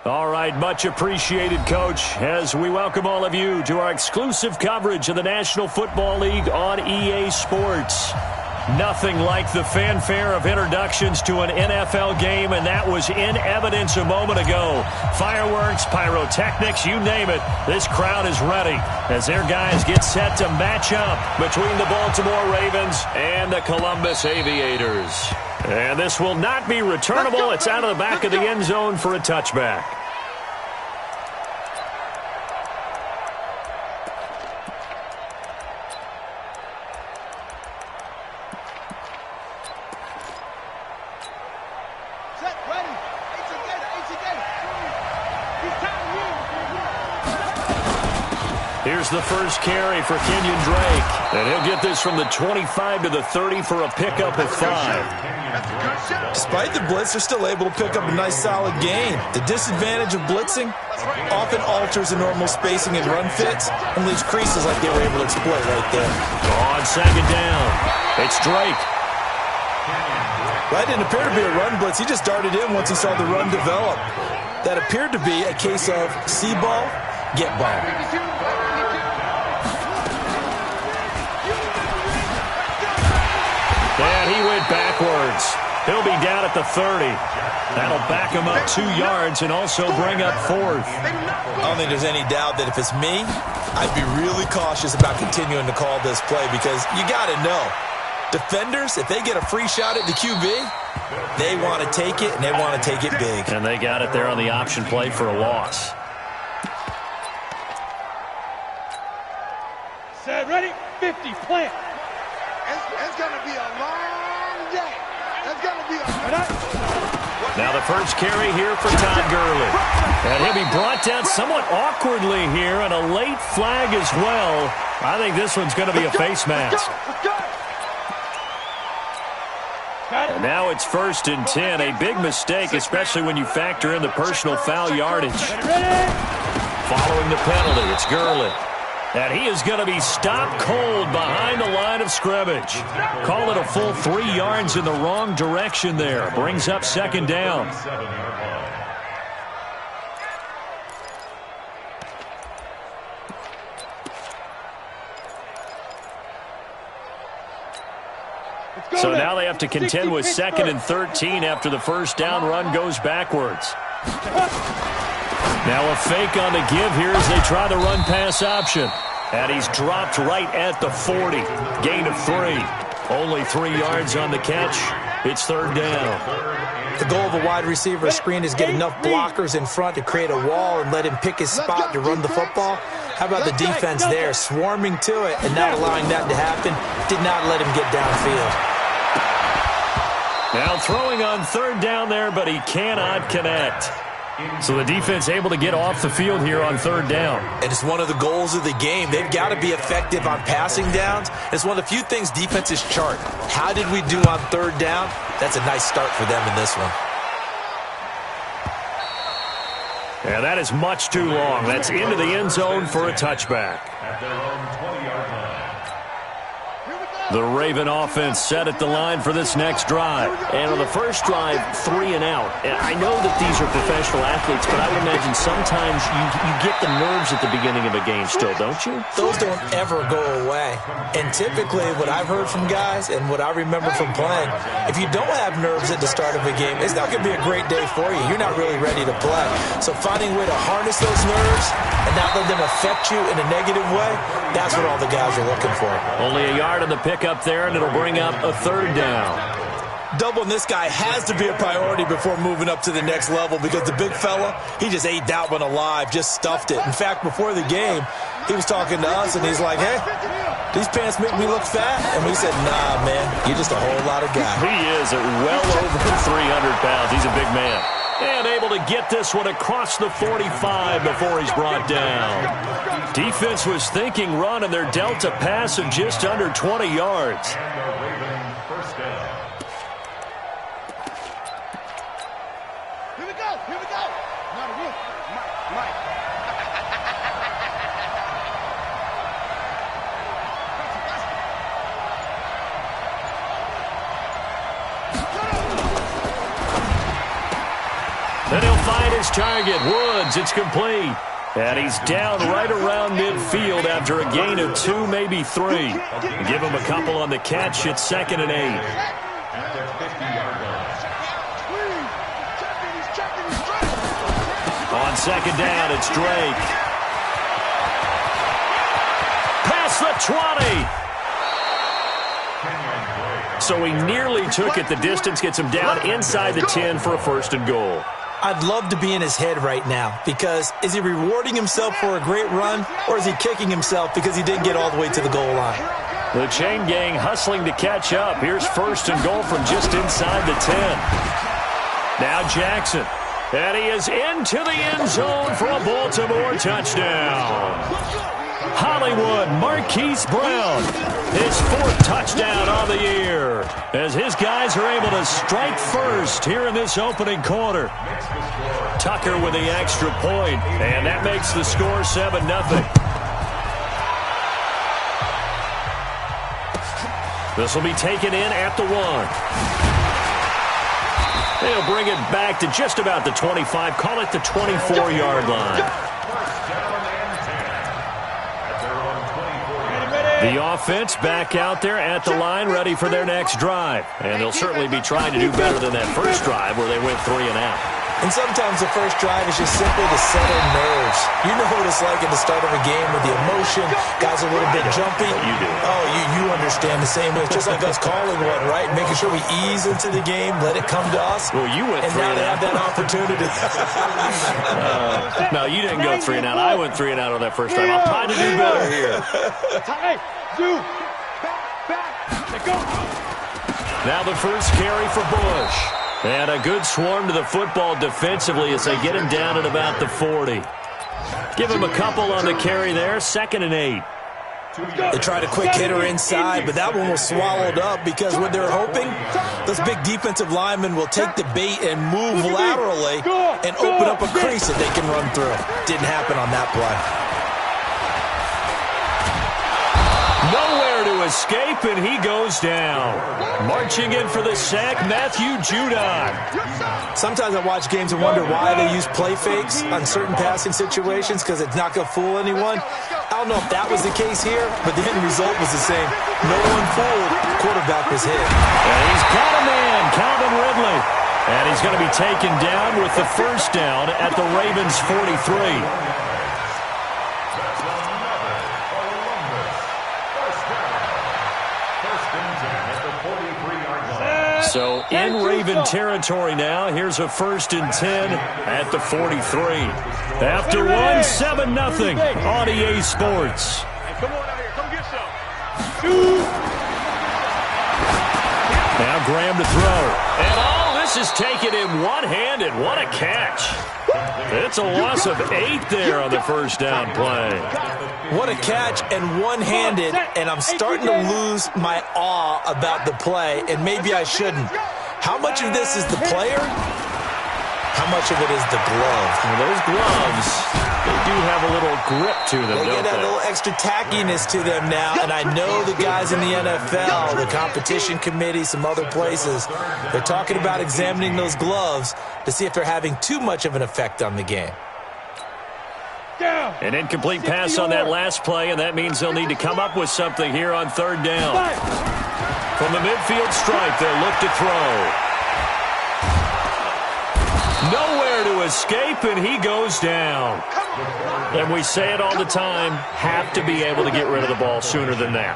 All right, much appreciated, Coach, as we welcome all of you to our exclusive coverage of the National Football League on EA Sports. Nothing like the fanfare of introductions to an NFL game, and that was in evidence a moment ago. Fireworks, pyrotechnics, you name it, this crowd is ready as their guys get set to match up between the Baltimore Ravens and the Columbus Aviators. And this will not be returnable. It's out of the back of the end zone for a touchback. Here's the first carry for Kenyon Drake. And he'll get this from the 25 to the 30 for a pickup of 5. Despite the blitz, they're still able to pick up a nice solid gain. The disadvantage of blitzing often alters the normal spacing and run fits and leaves creases like they were able to exploit right there. On second down, it's Drake. That didn't appear to be a run blitz. He just darted in once he saw the run develop. That appeared to be a case of see ball, get ball. And he went backwards. He'll be down at the 30. That'll back him up 2 yards and also bring up 4th. I don't think there's any doubt that if it's me, I'd be really cautious about continuing to call this play because you got to know, defenders, if they get a free shot at the QB, they want to take it, and they want to take it big. And they got it there on the option play for a loss. Set, ready, 50, plant. It's going to be a long day. It's going to be a... Now the first carry here for Todd Gurley. And he'll be brought down somewhat awkwardly here, and a late flag as well. I think this one's going to be a face mask. And now it's 1st and 10. A big mistake, especially when you factor in the personal foul yardage. Following the penalty, it's Gurley. And he is going to be stopped cold behind the line of scrimmage. Call it a full 3 yards in the wrong direction there. Brings up 2nd down. So now they have to contend with 2nd and 13 after the first down run goes backwards. Now a fake on the give here as they try the run-pass option. And he's dropped right at the 40. Gain of 3. Only 3 yards on the catch. It's 3rd down. The goal of a wide receiver screen is get enough blockers in front to create a wall and let him pick his spot to run the football. How about the defense there, swarming to it and not allowing that to happen? Did not let him get downfield. Now throwing on 3rd down there, but he cannot connect. So the defense able to get off the field here on 3rd down. And it's one of the goals of the game. They've got to be effective on passing downs. It's one of the few things defenses chart. How did we do on 3rd down? That's a nice start for them in this one. Yeah, that is much too long. That's into the end zone for a touchback. At their own 20-yard line. The Raven offense set at the line for this next drive. And on the first drive, 3 and out. And I know that these are professional athletes, but I would imagine sometimes you get the nerves at the beginning of a game still, don't you? Those don't ever go away. And typically what I've heard from guys and what I remember from playing, if you don't have nerves at the start of a game, it's not going to be a great day for you. You're not really ready to play. So finding a way to harness those nerves and not let them affect you in a negative way, that's what all the guys are looking for. Only a yard on the pickup there, and it'll bring up a 3rd down. Doubling this guy has to be a priority before moving up to the next level because the big fella, he just ate that one alive, just stuffed it. In fact, before the game, he was talking to us, and he's like, hey, these pants make me look fat. And we said, nah, man, you're just a whole lot of guy. He is at well over 300 pounds. He's a big man. And able to get this one across the 45 before he's brought down. Defense was thinking run, and they're dealt a pass of just under 20 yards. Here we go. Here we go. Not a roof. Mike. Then he'll find hit his target. Woods, it's complete. And he's down right around midfield after a gain of 2, maybe 3. Give him a couple on the catch. It's 2nd and 8. On 2nd down, it's Drake. Past the 20. So he nearly took it the distance, gets him down inside the 10 for a 1st and goal. I'd love to be in his head right now because is he rewarding himself for a great run or is he kicking himself because he didn't get all the way to the goal line? The chain gang hustling to catch up. Here's 1st and goal from just inside the 10. Now Jackson. And he is into the end zone for a Baltimore touchdown. Hollywood Marquise Brown, his 4th touchdown on the year, as his guys are able to strike first here in this opening quarter. Tucker with the extra point, and that makes the score 7-0. This will be taken in at the 1. They'll bring it back to just about the 25, call it the 24-yard line. The offense back out there at the line, ready for their next drive. And they'll certainly be trying to do better than that first drive where they went 3 and out. And sometimes the first drive is just simply to settle nerves. You know what it's like at the start of a game with the emotion. Guys are a little bit jumpy. You do. Oh, you understand the same way. It's just like us calling one, right? Making sure we ease into the game, let it come to us. Well, you went 3 and out. And now they have that opportunity. No, you didn't go 3 and out. I went 3 and out on that first time. I'm trying to do better here. Now the first carry for Bush. And a good swarm to the football defensively as they get him down at about the 40. Give him a couple on the carry there. 2nd and 8. They tried a quick hitter inside, but that one was swallowed up because what they're hoping, those big defensive linemen will take the bait and move laterally and open up a crease that they can run through. Didn't happen on that play. Nowhere to escape, and he goes down. Marching in for the sack, Matthew Judon. Sometimes I watch games and wonder why they use play fakes on certain passing situations because it's not going to fool anyone. I don't know if that was the case here, but the end result was the same. No one fooled. The quarterback was hit. And he's got a man, Calvin Ridley. And he's going to be taken down with the first down at the Ravens' 43. So in Raven territory now. Here's a 1st and 10 at the 43. After 1, 7-0 on EA Sports. Come on out here. Come get some. Now Graham to throw. And this is taken in one-handed. What a catch. It's a loss of 8 there on the first down play. What a catch and one-handed, and I'm starting to lose my awe about the play, and maybe I shouldn't. How much of this is the player? How much of it is the glove? Well, those gloves, they do have a little grip to them, they don't get a little extra tackiness to them now, and I know the guys in the NFL, the competition committee, some other places, they're talking about examining those gloves to see if they're having too much of an effect on the game. An incomplete pass on that last play, and that means they'll need to come up with something here on 3rd down. From the midfield stripe, they'll look to throw. Nowhere to escape, and he goes down. And we say it all the time, have to be able to get rid of the ball sooner than that.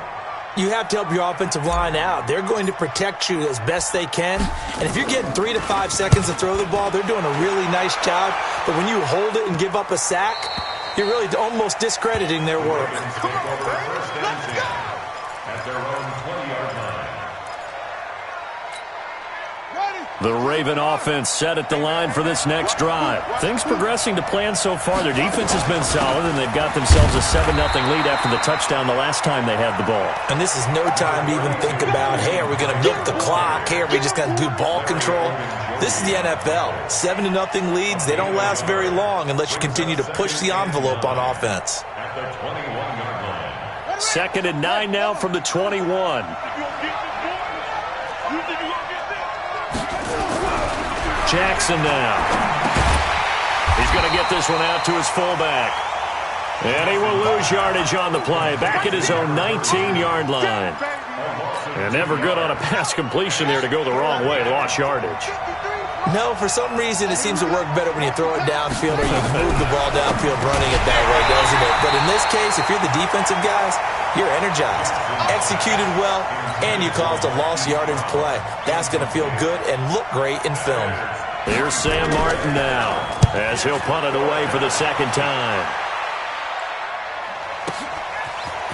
You have to help your offensive line out. They're going to protect you as best they can. And if you're getting 3 to 5 seconds to throw the ball, they're doing a really nice job. But when you hold it and give up a sack, you're really almost discrediting their work. Let's go! At their own 20-yard line. The Raven offense set at the line for this next drive. Things progressing to plan so far. Their defense has been solid, and they've got themselves a 7-0 lead after the touchdown the last time they had the ball. And this is no time to even think about, hey, are we going to milk the clock? Hey, are we just going to do ball control? This is the NFL. 7-0 leads, they don't last very long unless you continue to push the envelope on offense. At the 21-yard line. 2nd and 9 now from the 21. Jackson now. He's going to get this one out to his fullback. And he will lose yardage on the play. Back at his own 19-yard line. And never good on a pass completion there to go the wrong way. Lost yardage. No, for some reason it seems to work better when you throw it downfield or you move the ball downfield running it that way, doesn't it? But in this case, if you're the defensive guys, you're energized, executed well, and you caused a lost yardage play. That's going to feel good and look great in film. Here's Sam Martin now as he'll punt it away for the second time.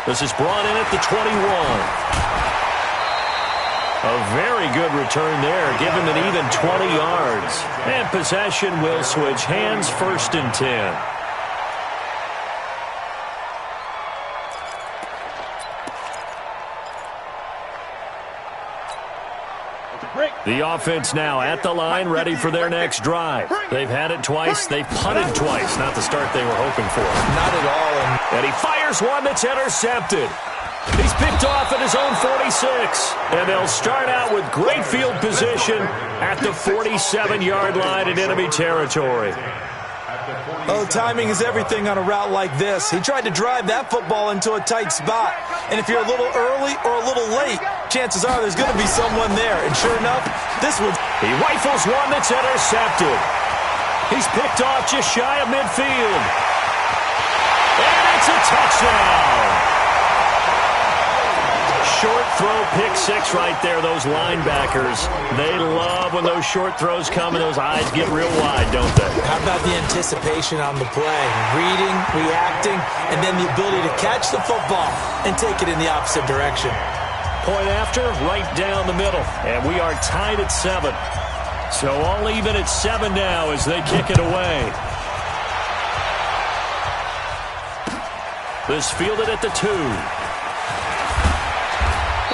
This is brought in at the 21. A very good return there. Give him an even 20 yards. And possession will switch hands, 1st and 10. The offense now at the line, ready for their next drive. They've had it twice. They've punted twice. Not the start they were hoping for. Not at all. And he fires one that's intercepted. He's picked off at his own 46. And they'll start out with great field position at the 47-yard line in enemy territory. Oh, timing is everything on a route like this. He tried to drive that football into a tight spot. And if you're a little early or a little late, chances are there's going to be someone there. And sure enough, this one. He rifles one that's intercepted. He's picked off just shy of midfield. And it's a touchdown. Short throw, pick six right there. Those linebackers, they love when those short throws come and those eyes get real wide, don't they? How about the anticipation on the play? Reading, reacting, and then the ability to catch the football and take it in the opposite direction. Point after, right down the middle. And we are tied at 7. So all even at 7 now as they kick it away. This fielded at the 2.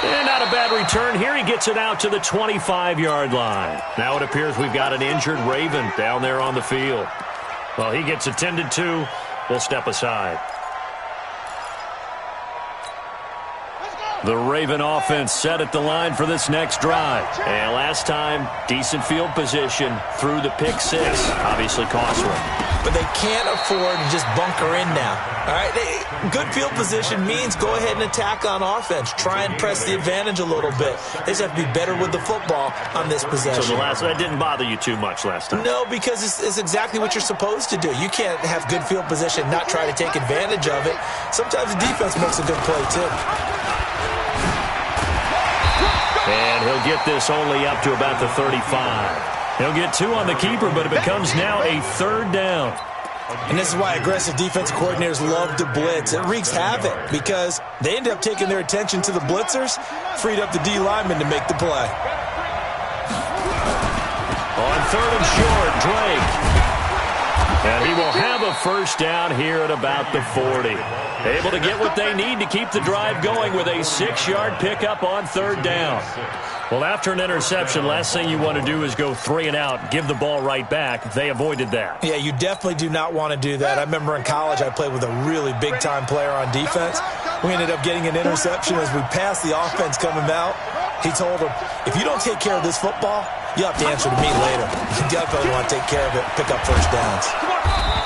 And not a bad return here. He gets it out to the 25-yard line. Now it appears we've got an injured Raven down there on the field. Well, he gets attended to. We'll step aside. The Raven offense set at the line for this next drive. And last time, decent field position through the pick six. Obviously costly. But they can't afford to just bunker in now. All right, good field position means go ahead and attack on offense. Try and press the advantage a little bit. They just have to be better with the football on this possession. So that didn't bother you too much last time? No, because it's exactly what you're supposed to do. You can't have good field position, not try to take advantage of it. Sometimes the defense makes a good play, too. And he'll get this only up to about the 35. He'll get 2 on the keeper, but it becomes now a 3rd down. And this is why aggressive defensive coordinators love to blitz. It wreaks havoc because they end up taking their attention to the blitzers, freed up the D lineman to make the play. On 3rd and short, Drake. And he will have a first down here at about the 40. Able to get what they need to keep the drive going with a 6-yard pickup on 3rd down. Well, after an interception, last thing you want to do is go 3 and out, give the ball right back. They avoided that. Yeah, you definitely do not want to do that. I remember in college I played with a really big-time player on defense. We ended up getting an interception as we passed the offense coming out. He told him, if you don't take care of this football, you'll have to answer to me later. You definitely want to take care of it, pick up first downs.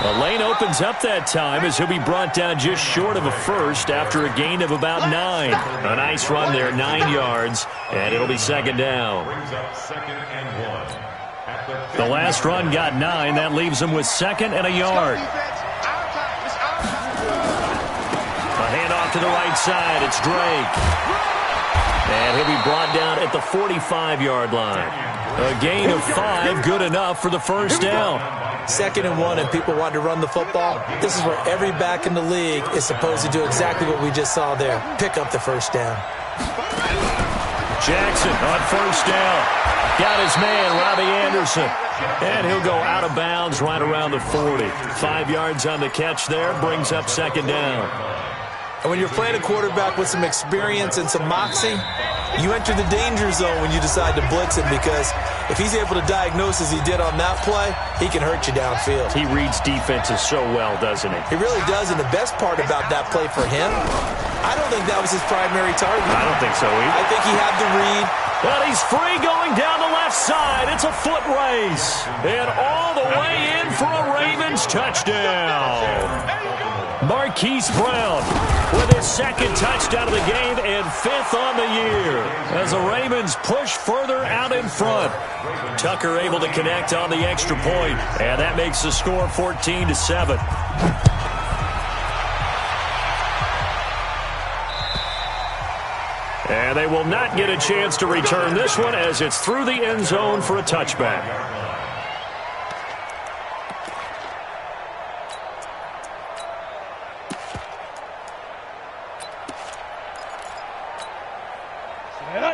The lane opens up that time as he'll be brought down just short of a first after a gain of about 9. A nice run there, 9 yards, and it'll be 2nd down. The last run got 9. That leaves him with 2nd and a yard. A handoff to the right side. It's Drake. And he'll be brought down at the 45-yard line. A gain of 5, good enough for the first down. 2nd and 1, and people want to run the football. This is where every back in the league is supposed to do exactly what we just saw there. Pick up the first down. Jackson on first down. Got his man, Robbie Anderson. And he'll go out of bounds right around the 40. 5 yards on the catch there, brings up 2nd down. And when you're playing a quarterback with some experience and some moxie, you enter the danger zone when you decide to blitz him, because if he's able to diagnose as he did on that play, he can hurt you downfield. He reads defenses so well, doesn't he? He really does, and the best part about that play for him, I don't think that was his primary target. I don't think so either. I think he had the read. But he's free going down the left side. It's a foot race. And all the way in for a Ravens touchdown. Marquise Brown with his second touchdown of the game and 5th on the year as the Ravens push further out in front. Tucker able to connect on the extra point, and that makes the score 14-7. And they will not get a chance to return this one as it's through the end zone for a touchback.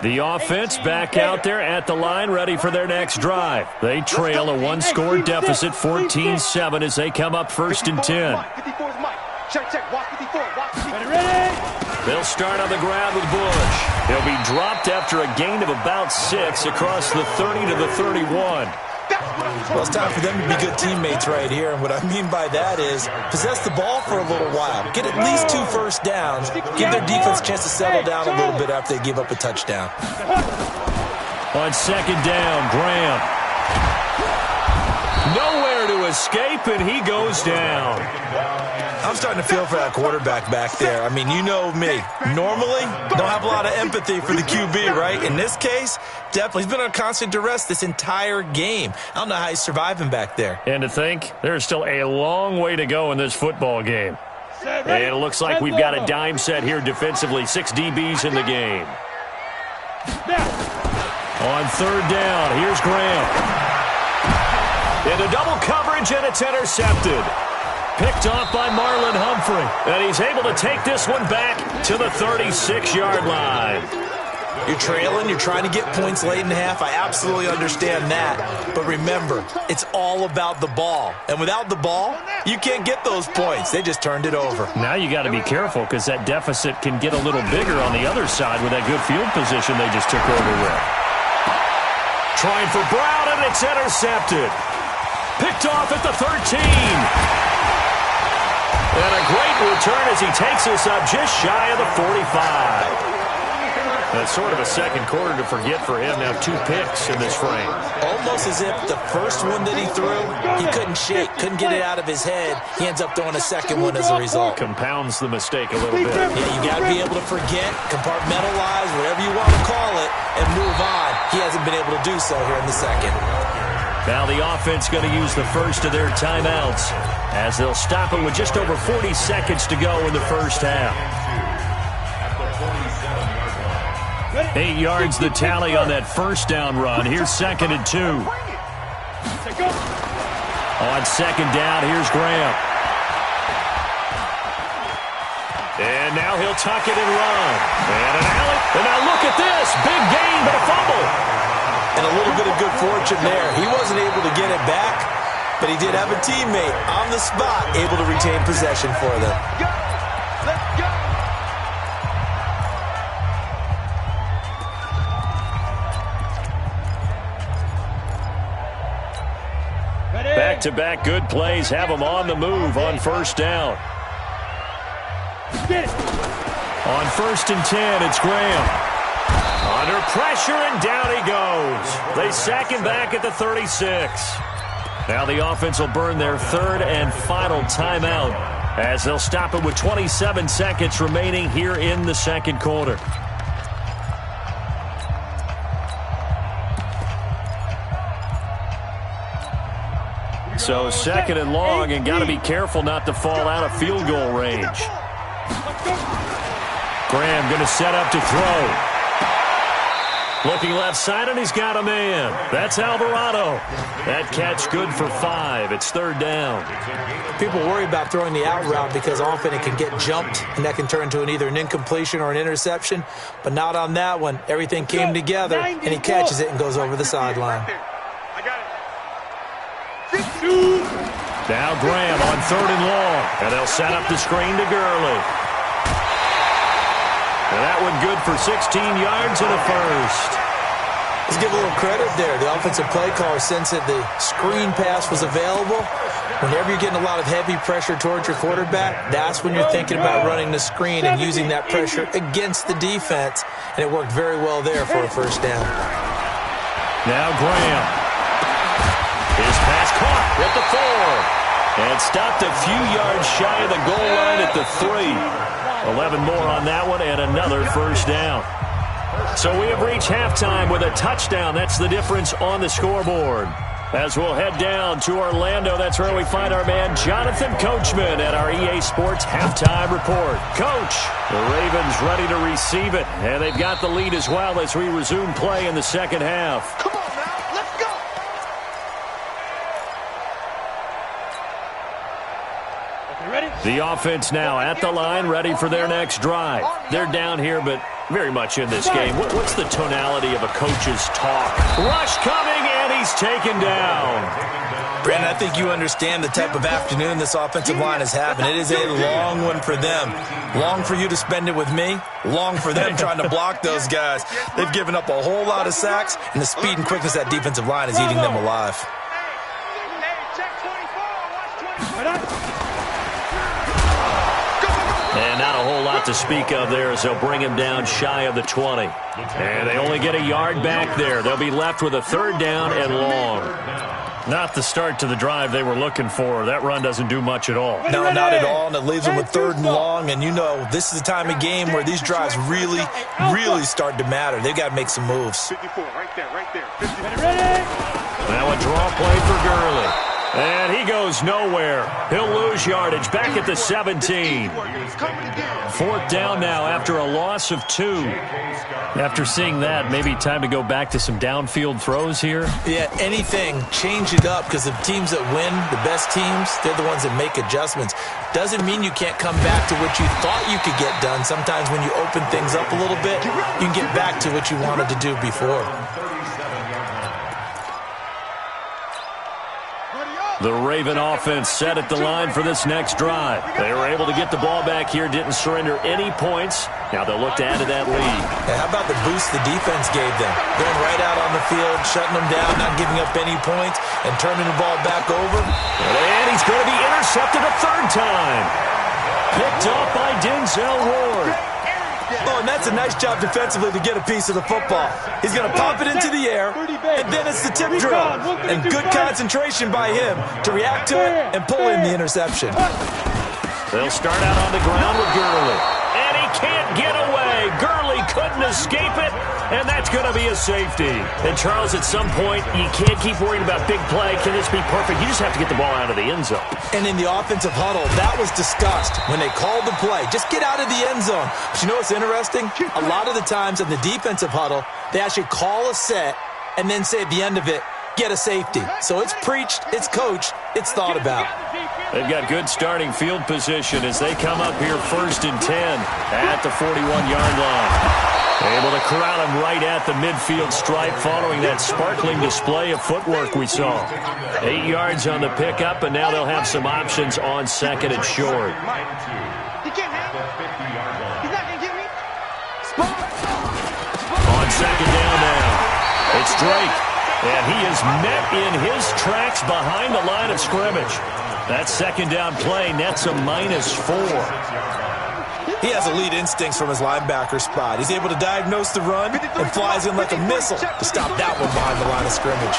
The offense back out there at the line, ready for their next drive. They trail a one-score deficit, 14-7, as they come up 1st and 10. They'll start on the ground with Bush. He'll be dropped after a gain of about 6 across the 30 to the 31. Well, it's time for them to be good teammates right here. And what I mean by that is possess the ball for a little while. Get at least 2 first downs. Give their defense a chance to settle down a little bit after they give up a touchdown. On 2nd down, Graham. Nowhere to escape, and he goes down. I'm starting to feel for that quarterback back there. I mean, you know me. Normally, don't have a lot of empathy for the QB, right? In this case, definitely. He's been on constant duress this entire game. I don't know how he's surviving back there. And to think, there's still a long way to go in this football game. And it looks like we've got a dime set here defensively. 6 DBs in the game. On 3rd down, here's Graham. Into double coverage, and it's intercepted. Picked off by Marlon Humphrey. And he's able to take this one back to the 36-yard line. You're trailing. You're trying to get points late in the half. I absolutely understand that. But remember, it's all about the ball. And without the ball, you can't get those points. They just turned it over. Now you got to be careful because that deficit can get a little bigger on the other side with that good field position they just took over with. Trying for Brown, and it's intercepted. Picked off at the 13. And a great return as he takes us up just shy of the 45. That's sort of a second quarter to forget for him. Now 2 picks in this frame. Almost as if the first one that he threw, he couldn't shake, couldn't get it out of his head. He ends up throwing a second one as a result. Compounds the mistake a little bit. Yeah, you got to be able to forget, compartmentalize, whatever you want to call it, and move on. He hasn't been able to do so here in the second. Now the offense going to use the first of their timeouts as they'll stop it with just over 40 seconds to go in the first half. 8 yards the tally on that first down run. Here's 2nd and 2. On 2nd down, here's Graham. And now he'll tuck it and run. And an alley. And now look at this. Big gain, but a fumble. And a little bit of good fortune there. He wasn't able to get it back, but he did have a teammate on the spot able to retain possession for them. Let's go. Back-to-back good plays have them on the move on 1st down. On 1st and 10, it's Graham. Under pressure, and down he goes. They sack him back at the 36. Now the offense will burn their 3rd and final timeout as they'll stop it with 27 seconds remaining here in the second quarter. So 2nd and long, and got to be careful not to fall out of field goal range. Graham going to set up to throw. Looking left side, and he's got a man. That's Alvarado. That catch good for 5. It's 3rd down. People worry about throwing the out route because often it can get jumped, and that can turn into either an incompletion or an interception. But not on that one. Everything came together, and he catches it and goes over the sideline. I got it. Now Graham on 3rd and long, and they'll set up the screen to Gurley. And that one good for 16 yards and a first. Let's give a little credit there. The offensive play caller sensed that the screen pass was available. Whenever you're getting a lot of heavy pressure towards your quarterback, that's when you're thinking about running the screen and using that pressure against the defense. And it worked very well there for a first down. Now Graham. His pass caught at the 4. And stopped a few yards shy of the goal line at the 3. 11 more on that one and another first down. So we have reached halftime with a touchdown. That's the difference on the scoreboard. As we'll head down to Orlando, that's where we find our man Jonathan Coachman at our EA Sports Halftime Report. Coach, the Ravens ready to receive it, and they've got the lead as well as we resume play in the second half. Come on now, let's go. The offense now at the line, ready for their next drive. They're down here, but very much in this game. What's the tonality of a coach's talk? Rush coming, and he's taken down. Brandon, I think you understand the type of afternoon this offensive line is having. It is a long one for them. Long for you to spend it with me. Long for them trying to block those guys. They've given up a whole lot of sacks, and the speed and quickness of that defensive line is eating them alive. And not a whole lot to speak of there as they'll bring him down shy of the 20. And they only get a yard back there. They'll be left with a third down and long. Not the start to the drive they were looking for. That run doesn't do much at all. No, not at all, and it leaves them with third and long. And you know, this is the time of game where these drives really, really start to matter. They've got to make some moves. 54, right there, right there. 54. Now a draw play for Gurley. And he goes nowhere. He'll lose yardage back at the 17. Fourth down now after a loss of 2. After seeing that, maybe time to go back to some downfield throws here. Yeah, anything. Change it up because the teams that win, the best teams, they're the ones that make adjustments. Doesn't mean you can't come back to what you thought you could get done. Sometimes when you open things up a little bit, you can get back to what you wanted to do before. The Raven offense set at the line for this next drive. They were able to get the ball back here, didn't surrender any points. Now they'll look to add to that lead. Hey, how about the boost the defense gave them? Going right out on the field, shutting them down, not giving up any points, and turning the ball back over. And he's going to be intercepted a third time. Picked off by Denzel Ward. Oh, and that's a nice job defensively to get a piece of the football. He's going to pop it into the air, and then it's the tip drill. And good concentration by him to react to it and pull in the interception. They'll start out on the ground with Gurley. And he can't get away. Gurley couldn't escape it, and that's going to be a safety. And, Charles, at some point, you can't keep worrying about big play. Can this be perfect? You just have to get the ball out of the end zone. And in the offensive huddle, that was discussed when they called the play. Just get out of the end zone. But you know what's interesting? A lot of the times in the defensive huddle, they actually call a set and then say at the end of it, get a safety. So it's preached, it's coached, it's thought about. They've got good starting field position as they come up here 1st and 10 at the 41-yard line. Able to corral him right at the midfield stripe following that sparkling display of footwork we saw. 8 yards on the pickup, and now they'll have some options on second and short. He can't handle it. He's not going to get me. On second down now, it's Drake. And he is met in his tracks behind the line of scrimmage. That second down play nets a -4. He has elite instincts from his linebacker spot. He's able to diagnose the run and flies in like a missile to stop that one behind the line of scrimmage.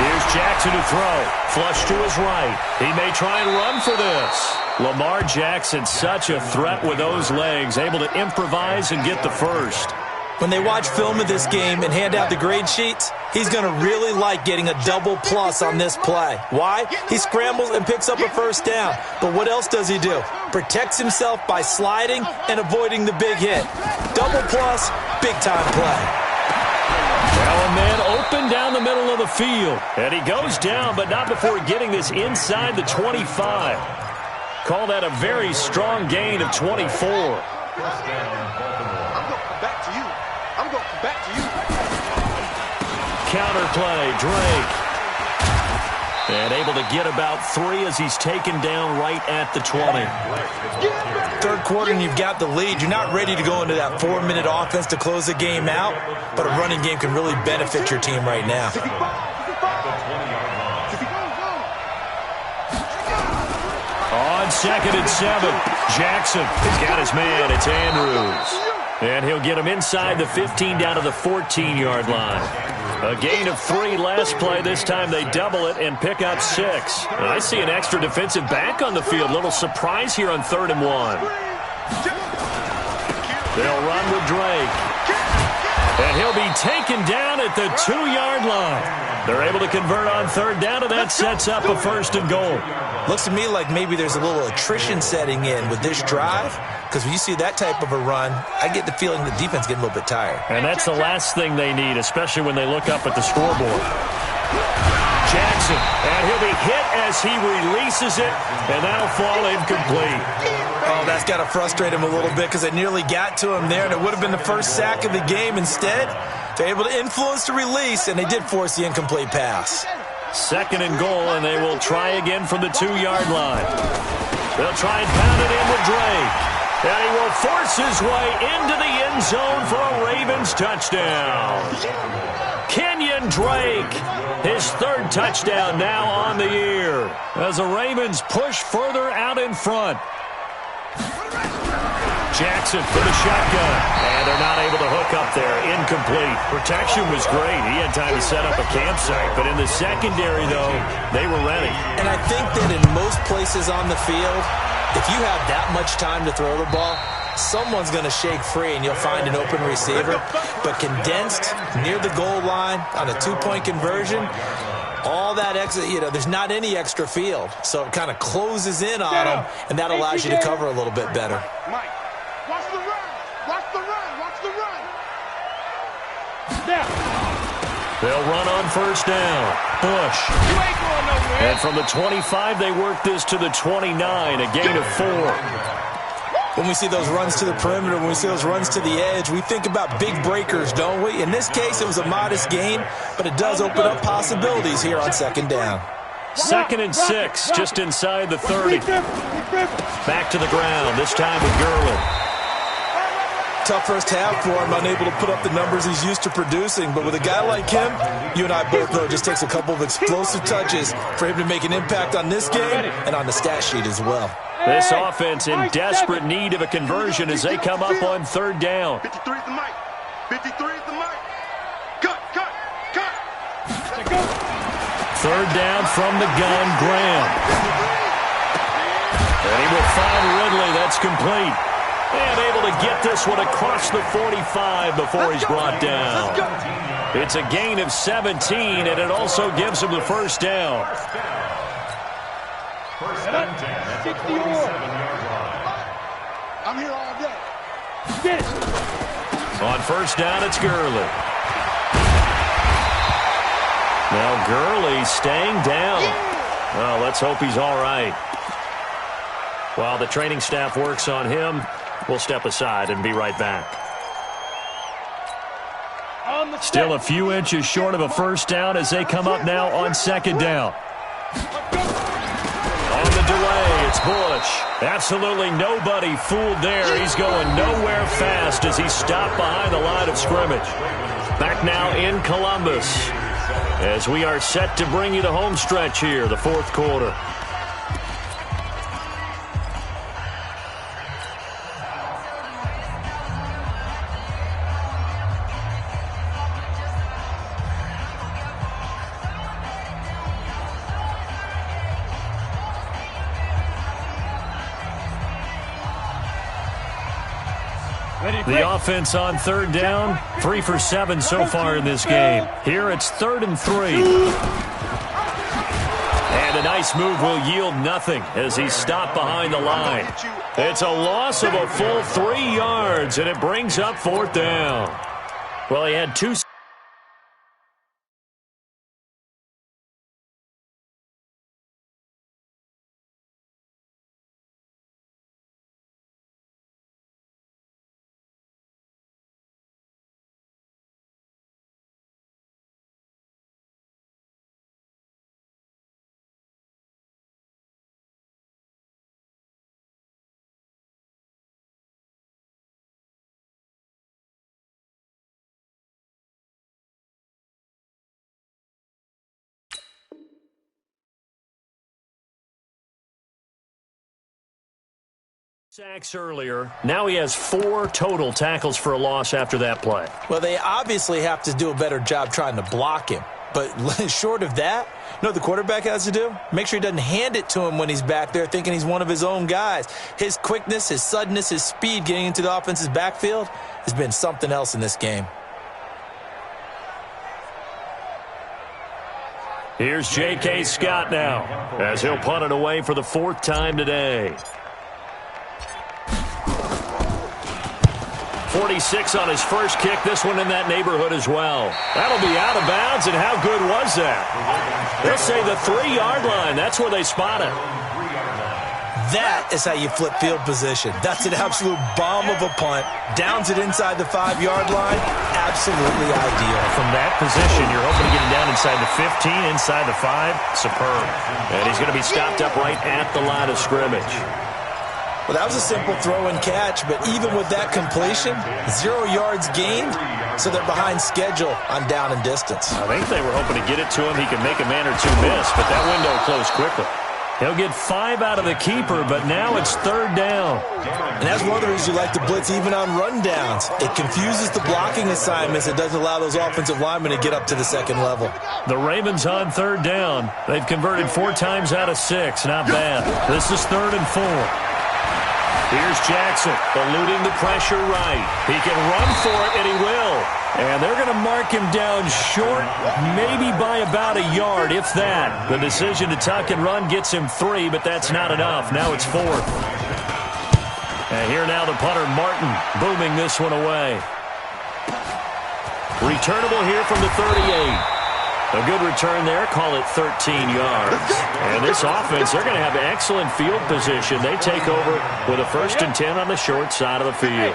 Here's Jackson to throw. Flush to his right. He may try and run for this. Lamar Jackson, such a threat with those legs, able to improvise and get the first. When they watch film of this game and hand out the grade sheets, he's going to really like getting a double plus on this play. Why? He scrambles and picks up a first down. But what else does he do? Protects himself by sliding and avoiding the big hit. Double plus, big-time play. Now a man open down the middle of the field. And he goes down, but not before getting this inside the 25. Call that a very strong gain of 24. Counter play, Drake. And able to get about 3 as he's taken down right at the 20. Third quarter and you've got the lead. You're not ready to go into that 4-minute offense to close the game out, but a running game can really benefit your team right now. On second and 7, Jackson has got his man. It's Andrews. And he'll get him inside the 15 down to the 14-yard line. A gain of 3 last play. This time they double it and pick up 6. And I see an extra defensive back on the field. Little surprise here on 3rd and 1. They'll run with Drake. And he'll be taken down at the 2-yard line. They're able to convert on 3rd down, and that sets up a 1st and goal. Looks to me like maybe there's a little attrition setting in with this drive, because when you see that type of a run, I get the feeling the defense getting a little bit tired. And that's the last thing they need, especially when they look up at the scoreboard. Jackson, and he'll be hit as he releases it, and that'll fall incomplete. Oh, that's got to frustrate him a little bit because they nearly got to him there, and it would have been the first sack of the game. Instead, they're able to influence the release, and they did force the incomplete pass. 2nd and goal, and they will try again from the 2-yard line. They'll try and pound it in with Drake. And he will force his way into the end zone for a Ravens touchdown. Kenyon Drake, his 3rd touchdown now on the year, as the Ravens push further out in front. Jackson for the shotgun, and they're not able to hook up there. Incomplete. Protection was great. He had time to set up a campsite, but in the secondary, though, they were ready. And I think that in most places on the field, if you have that much time to throw the ball, someone's going to shake free and you'll find an open receiver. But condensed near the goal line on a 2-point conversion, all that extra, there's not any extra field. So it kind of closes in on them, and that allows you to cover a little bit better. Mike, watch the run. Watch the run. Watch the run. They'll run on 1st down. Bush. You ain't going nowhere. And from the 25, they work this to the 29, a gain of 4. When we see those runs to the perimeter, when we see those runs to the edge, we think about big breakers, don't we? In this case, it was a modest gain, but it does open up possibilities here on 2nd down. 2nd and 6, just inside the 30. Back to the ground, this time with Gurley. Tough first half for him, unable to put up the numbers he's used to producing. But with a guy like him, you and I both know it just takes a couple of explosive touches for him to make an impact on this game and on the stat sheet as well. This offense in desperate need of a conversion as they come up on 3rd down. 53 is the mic. 53 is the mic. Cut. 3rd down from the gun, Graham. And he will find Ridley. That's complete. And able to get this one across the 45 before he's brought down. It's a gain of 17, and it also gives him the 1st down. 1st and 10 at the 47-yard line. I'm here all day. On 1st down, it's Gurley. Now Gurley staying down. Well, let's hope he's all right. While the training staff works on him, we'll step aside and be right back. Still a few inches short of a 1st down as they come up now on 2nd down. On the delay, it's Bush. Absolutely nobody fooled there. He's going nowhere fast as he's stopped behind the line of scrimmage. Back now in Columbus as we are set to bring you the home stretch here, the 4th quarter. The offense on 3rd down, 3 for 7 so far in this game. Here it's 3rd and 3. And a nice move will yield nothing as he's stopped behind the line. It's a loss of a full 3 yards, and it brings up 4th down. Well, he had 2 Sacks earlier. Now he has 4 total tackles for a loss after that play. Well, they obviously have to do a better job trying to block him. But short of that, you know what the quarterback has to do? Make sure he doesn't hand it to him when he's back there thinking he's one of his own guys. His quickness, his suddenness, his speed getting into the offense's backfield has been something else in this game. Here's J.K. Scott now as he'll punt it away for the 4th time today. 46 on his first kick. This one in that neighborhood as well. That'll be out of bounds, and how good was that? They'll say the 3-yard line. That's where they spot it. That is how you flip field position. That's an absolute bomb of a punt. Downs it inside the 5-yard line. Absolutely ideal. From that position, you're hoping to get him down inside the 15, inside the 5. Superb. And he's going to be stopped up right at the line of scrimmage. Well, that was a simple throw and catch, but even with that completion, 0 yards gained, so they're behind schedule on down and distance. I think they were hoping to get it to him. He could make a man or two miss, but that window closed quickly. He'll get 5 out of the keeper, but now it's 3rd down. And that's one of the reasons you like to blitz even on rundowns. It confuses the blocking assignments. It doesn't allow those offensive linemen to get up to the 2nd level. The Ravens on 3rd down. They've converted 4 times out of 6. Not bad. This is 3rd and 4. Here's Jackson, eluding the pressure right. He can run for it, and he will. And they're going to mark him down short, maybe by about a yard, if that. The decision to tuck and run gets him 3, but that's not enough. Now it's 4th. And here now the punter, Martin, booming this one away. Returnable here from the 38. A good return there. Call it 13 yards. And this offense, they're going to have excellent field position. They take over with a 1st and 10 on the short side of the field.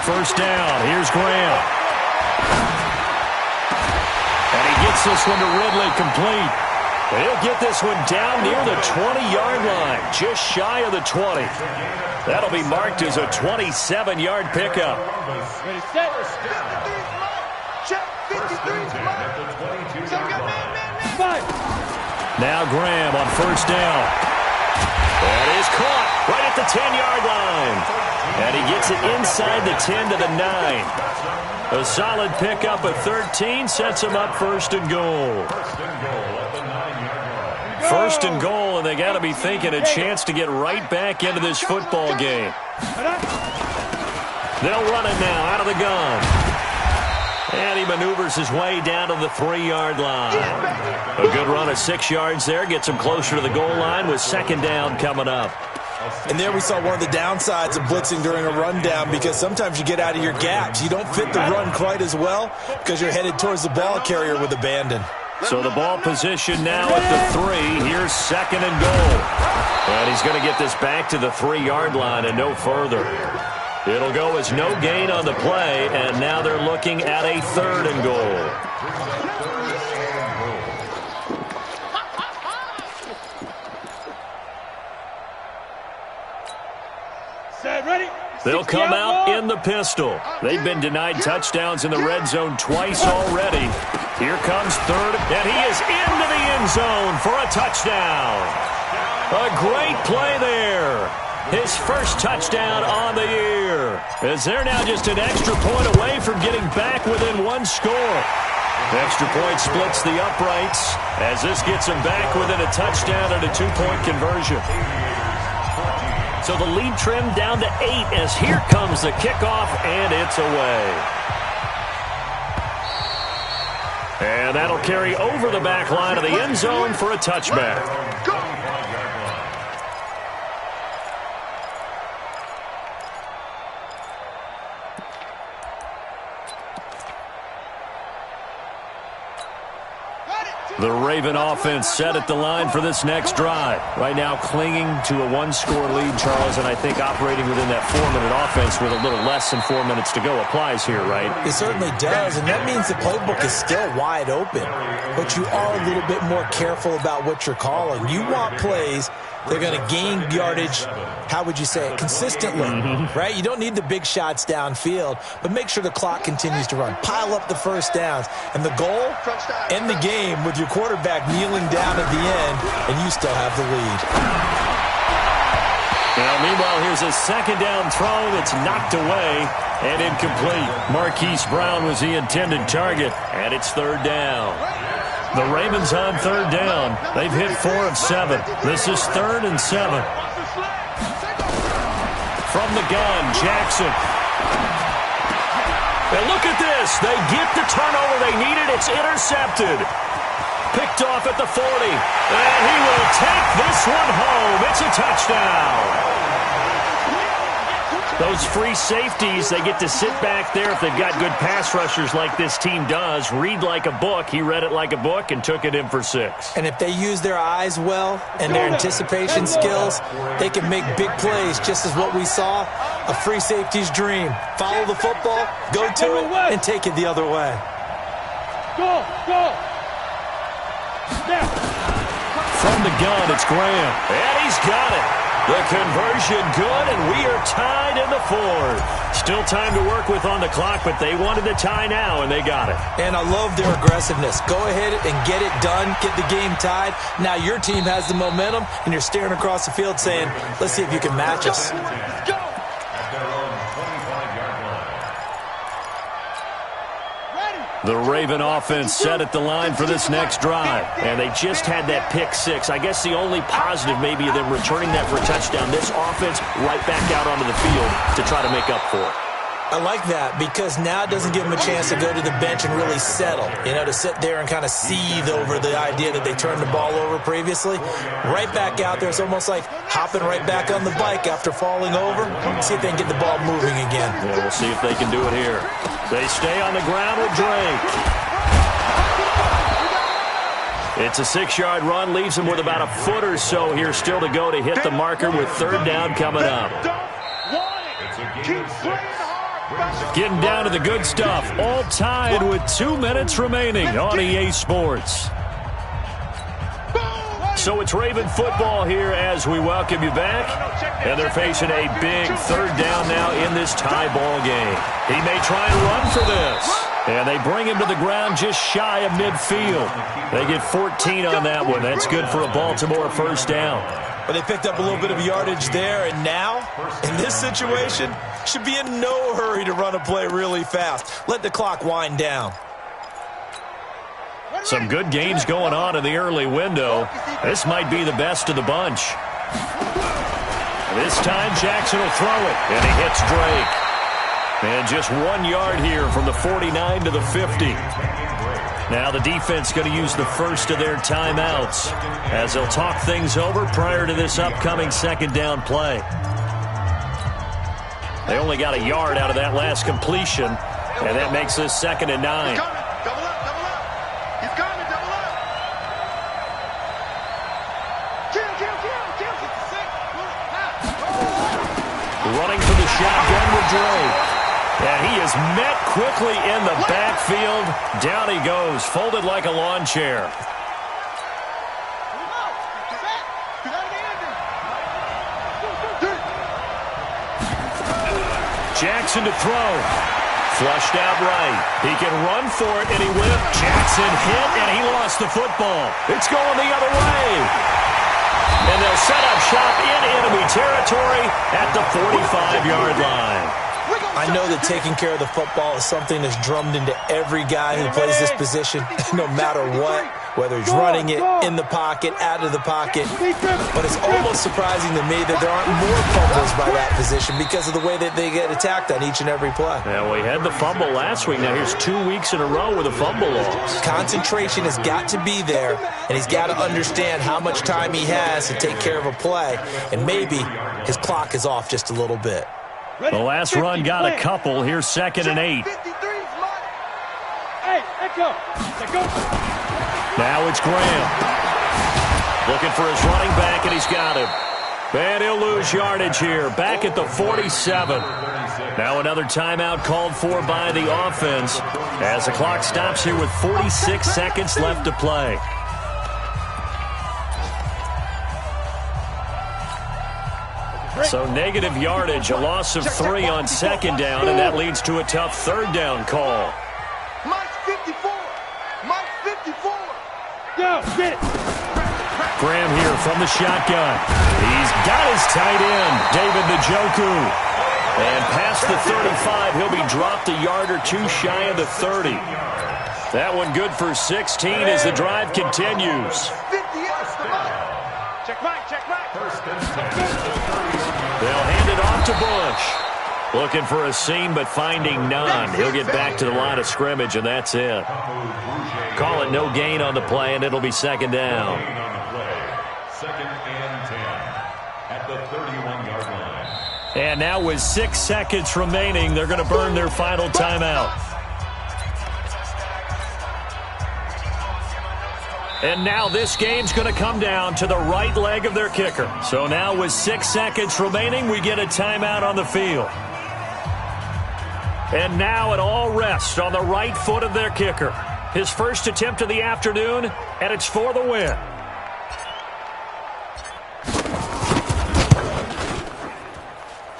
1st down. Here's Graham. And he gets this one to Ridley complete. He'll get this one down near the 20-yard line, just shy of the 20. That'll be marked as a 27-yard pickup. Ready, set. Check, 53's Now Graham on 1st down. That is caught right at the 10-yard line. And he gets it inside the 10 to the 9. A solid pickup of 13 sets him up 1st and goal. 1st and goal, and they got to be thinking a chance to get right back into this football game. They'll run it now out of the gun. And he maneuvers his way down to the 3-yard line. A good run of 6 yards there. Gets him closer to the goal line with 2nd down coming up. And there we saw one of the downsides of blitzing during a rundown, because sometimes you get out of your gaps. You don't fit the run quite as well because you're headed towards the ball carrier with abandon. So the ball position now at the 3. Here's 2nd and goal. And he's going to get this back to the 3-yard line and no further. It'll go as no gain on the play, and now they're looking at a 3rd and goal. They'll come out in the pistol. They've been denied touchdowns in the red zone twice already. Here comes 3rd, and he is into the end zone for a touchdown. A great play there. His 1st touchdown on the year. As they're now just an extra point away from getting back within 1 score. Extra point splits the uprights as this gets him back within a touchdown and a 2-point conversion. So the lead trimmed down to 8 as here comes the kickoff, and it's away. And that'll carry over the back line of the end zone for a touchback. The Raven offense set at the line for this next drive. Right now clinging to a 1-score lead, Charles, and I think operating within that 4-minute offense with a little less than 4 minutes to go applies here, right? It certainly does, and that means the playbook is still wide open. But you are a little bit more careful about what you're calling. You want plays They're going to gain yardage, how would you say it, consistently, right? You don't need the big shots downfield, but make sure the clock continues to run. Pile up the first downs. And the goal, end the game with your quarterback kneeling down at the end, and you still have the lead. Now, meanwhile, here's a second down throw that's knocked away and incomplete. Marquise Brown was the intended target, and it's third down. The Ravens on third down. They've hit 4 of 7. This is 3rd and 7. From the gun, Jackson. And look at this. They get the turnover they needed. It's intercepted. Picked off at the 40. And he will take this one home. It's a touchdown. Those free safeties, they get to sit back there if they've got good pass rushers like this team does. Read like a book. He read it like a book and took it in for 6. And if they use their eyes well and their anticipation skills, they can make big plays, just as what we saw, a free safety's dream. Follow the football, go to it, and take it the other way. Go, go. From the gun, it's Graham. And he's got it. The conversion good, and we are tied in the 4th. Still time to work with on the clock, but they wanted the tie now, and they got it. And I love their aggressiveness. Go ahead and get it done, get the game tied. Now your team has the momentum, and you're staring across the field saying, let's see if you can match us. The Raven offense set at the line for this next drive. And they just had that pick 6. I guess the only positive maybe of them returning that for a touchdown. This offense right back out onto the field to try to make up for it. I like that because now it doesn't give them a chance to go to the bench and really settle, to sit there and kind of seethe over the idea that they turned the ball over previously. Right back out there, it's almost like hopping right back on the bike after falling over. See if they can get the ball moving again. Yeah, we'll see if they can do it here. They stay on the ground with Drake. It's a 6-yard run, leaves them with about a foot or so here still to go to hit the marker with third down coming up. Getting down to the good stuff, all tied with 2 minutes remaining on EA Sports. So it's Raven football here as we welcome you back. And they're facing a big third down now in this tie ball game. He may try and run for this. And they bring him to the ground just shy of midfield. They get 14 on that one. That's good for a Baltimore first down. But they picked up a little bit of yardage there, and now, in this situation, should be in no hurry to run a play really fast. Let the clock wind down. Some good games going on in the early window. This might be the best of the bunch. This time, Jackson will throw it, and he hits Drake. And just 1 yard here from the 49 to the 50. Now the defense going to use the first of their timeouts as they'll talk things over prior to this upcoming second down play. They only got a yard out of that last completion, and that makes this 2nd and 9. Running for the shotgun with Drake. And he is met quickly in the backfield. Down he goes, folded like a lawn chair. Jackson to throw. Flushed out right. He can run for it, and he whipped. Jackson hit, and he lost the football. It's going the other way. And they'll set up shop in enemy territory at the 45-yard line. I know that taking care of the football is something that's drummed into every guy who plays this position, no matter what, whether he's running it, in the pocket, out of the pocket. But it's almost surprising to me that there aren't more fumbles by that position because of the way that they get attacked on each and every play. Yeah, we had the fumble last week. Now here's 2 weeks in a row with a fumble loss. Concentration has got to be there, and he's got to understand how much time he has to take care of a play, and maybe his clock is off just a little bit. The last run got a couple. Here's 2nd and 8. Now it's Graham. Looking for his running back, and he's got him. And he'll lose yardage here. Back at the 47. Now another timeout called for by the offense as the clock stops here with 46 seconds left to play. So negative yardage, a loss of 3 on second down, and that leads to a tough third down call. Mike's 54. Mike's 54. Go, get it. Graham here from the shotgun. He's got his tight end, David Njoku. And past the 35, he'll be dropped a yard or two shy of the 30. That one good for 16 as the drive continues. 50 yards to Mike. Check Mike, check Mike. They'll hand it off to Bush. Looking for a seam, but finding none. He'll get back to the line of scrimmage, and that's it. Call it no gain on the play, and it'll be second down. Second and 10 at the 31-yard line. And now with 6 seconds remaining, they're going to burn their final timeout. And now this game's going to come down to the right leg of their kicker. So now with 6 seconds remaining, we get a timeout on the field. And now it all rests on the right foot of their kicker. His first attempt of the afternoon, and it's for the win.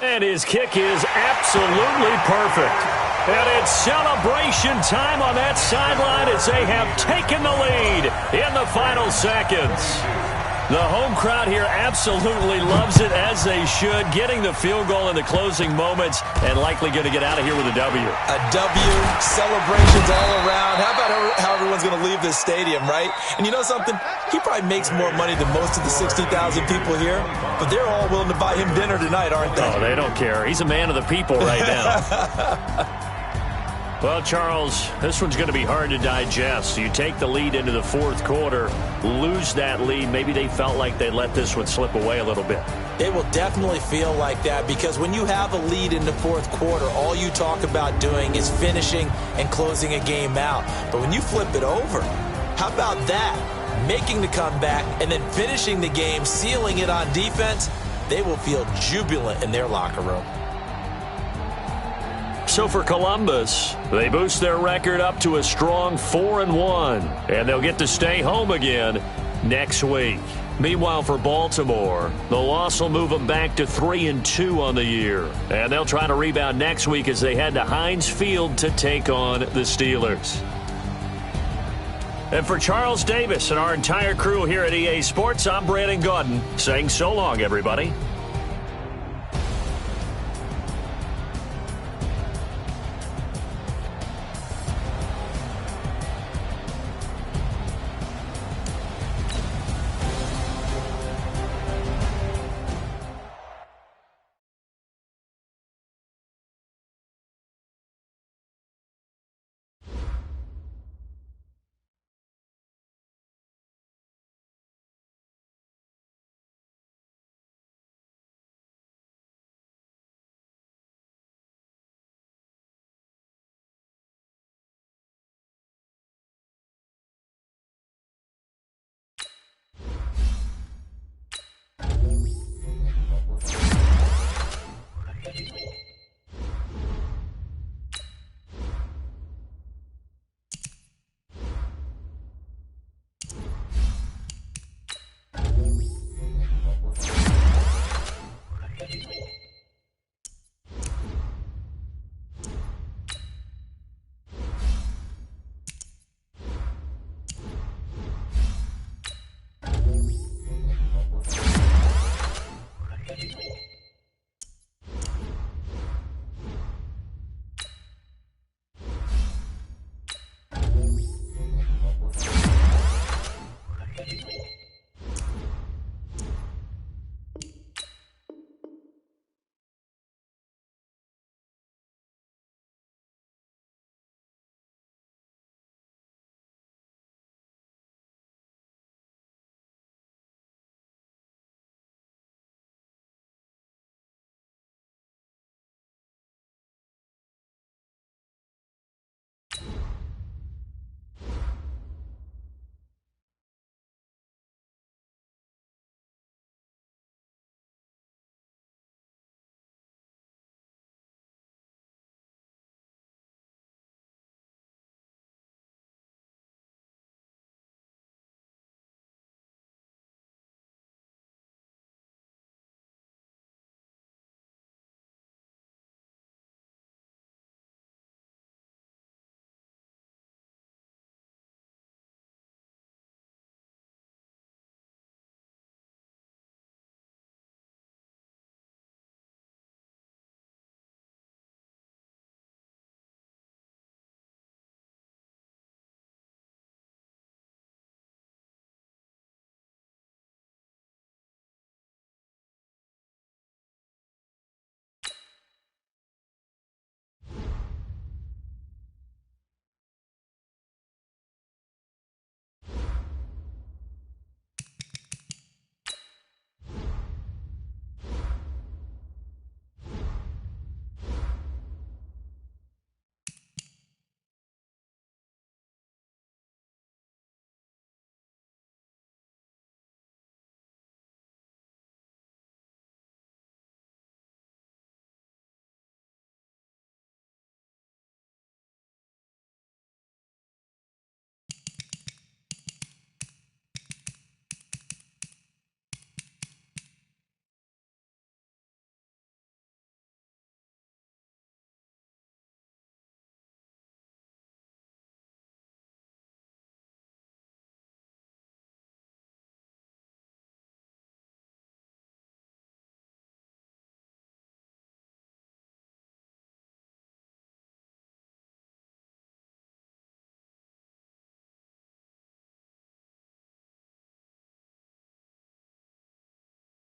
And his kick is absolutely perfect. And it's celebration time on that sideline as they have taken the lead in the final seconds. The home crowd here absolutely loves it, as they should, getting the field goal in the closing moments and likely going to get out of here with a W. A W, celebrations all around. How about how everyone's going to leave this stadium, right? And you know something? He probably makes more money than most of the 60,000 people here, but they're all willing to buy him dinner tonight, aren't they? Oh, they don't care. He's a man of the people right now. Well, Charles, this one's going to be hard to digest. You take the lead into the fourth quarter, lose that lead. Maybe they felt like they let this one slip away a little bit. It will definitely feel like that, because when you have a lead in the fourth quarter, all you talk about doing is finishing and closing a game out. But when you flip it over, how about that? Making the comeback and then finishing the game, sealing it on defense, they will feel jubilant in their locker room. So for Columbus, they boost their record up to a strong 4-1, and they'll get to stay home again next week. Meanwhile, for Baltimore, the loss will move them back to 3-2 on the year, and they'll try to rebound next week as they head to Heinz Field to take on the Steelers. And for Charles Davis and our entire crew here at EA Sports, I'm Brandon Gaudin saying so long, everybody.